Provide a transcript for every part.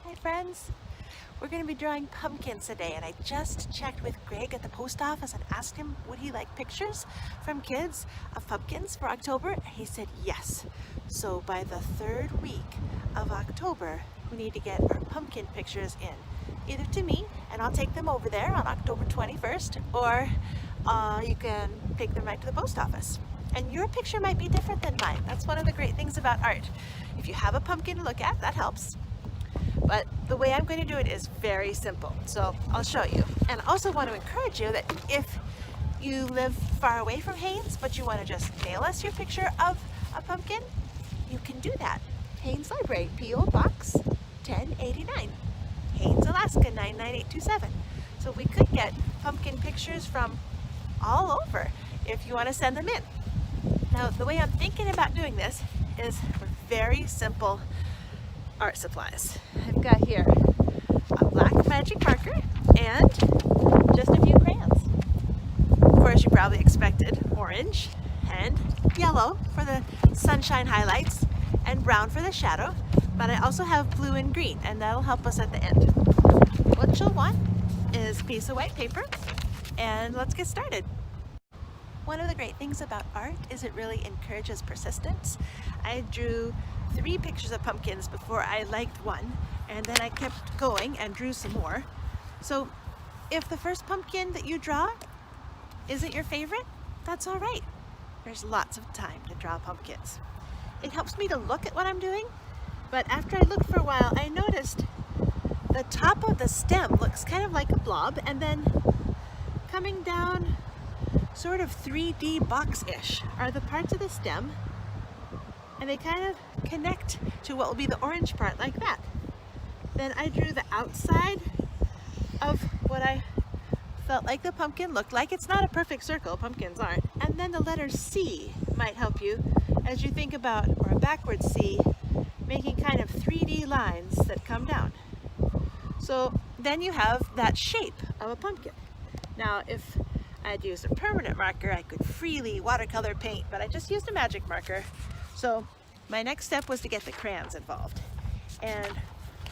Hi friends, we're going to be drawing pumpkins today, and I just checked with Greg at the post office and asked him would he like pictures from kids of pumpkins for October, and he said yes. So by the third week of October we need to get our pumpkin pictures in, either to me and I'll take them over there on October 21st, or you can take them right to the post office. And your picture might be different than mine. That's one of the great things about art. If you have a pumpkin to look at, that helps. But the way I'm going to do it is very simple, so I'll show you. And I also want to encourage you that if you live far away from Haines, but you want to just mail us your picture of a pumpkin, you can do that. Haines Library, P.O. Box 1089, Haines, Alaska 99827. So we could get pumpkin pictures from all over if you want to send them in. Now, the way I'm thinking about doing this is with very simple art supplies. I've got here a black magic marker and just a few crayons. Of course, you probably expected orange and yellow for the sunshine highlights and brown for the shadow, but I also have blue and green, and that'll help us at the end. What you'll want is a piece of white paper, and let's get started. One of the great things about art is it really encourages persistence. I drew 3 pictures of pumpkins before I liked one, and then I kept going and drew some more. So if the first pumpkin that you draw isn't your favorite, that's all right. There's lots of time to draw pumpkins. It helps me to look at what I'm doing, but after I looked for a while, I noticed the top of the stem looks kind of like a blob, and then coming down sort of 3D box-ish are the parts of the stem, and they kind of connect to what will be the orange part like that. Then I drew the outside of what I felt like the pumpkin looked like. It's not a perfect circle, pumpkins aren't. And then the letter C might help you as you think about, or a backwards C, making kind of 3D lines that come down. So then you have that shape of a pumpkin. Now, if I'd used a permanent marker, I could freely watercolor paint, but I just used a magic marker. So my next step was to get the crayons involved. And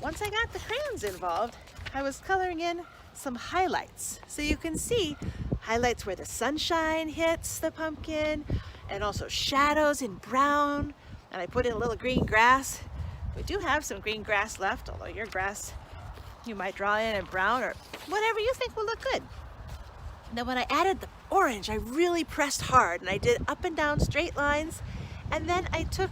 once I got the crayons involved, I was coloring in some highlights. So you can see highlights where the sunshine hits the pumpkin, and also shadows in brown. And I put in a little green grass. We do have some green grass left, although your grass you might draw in brown or whatever you think will look good. Then when I added the orange, I really pressed hard, and I did up and down straight lines. And then I took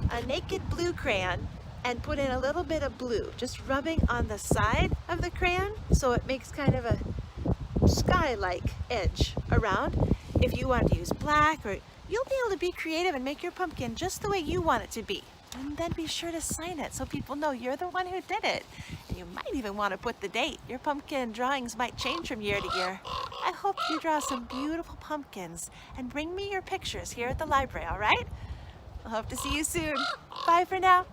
a naked blue crayon and put in a little bit of blue, just rubbing on the side of the crayon so it makes kind of a sky-like edge around. If you want to use black, or you'll be able to be creative and make your pumpkin just the way you want it to be. And then be sure to sign it so people know you're the one who did it. And you might even want to put the date. Your pumpkin drawings might change from year to year. I hope you draw some beautiful pumpkins and bring me your pictures here at the library, all right? I hope to see you soon. Bye for now.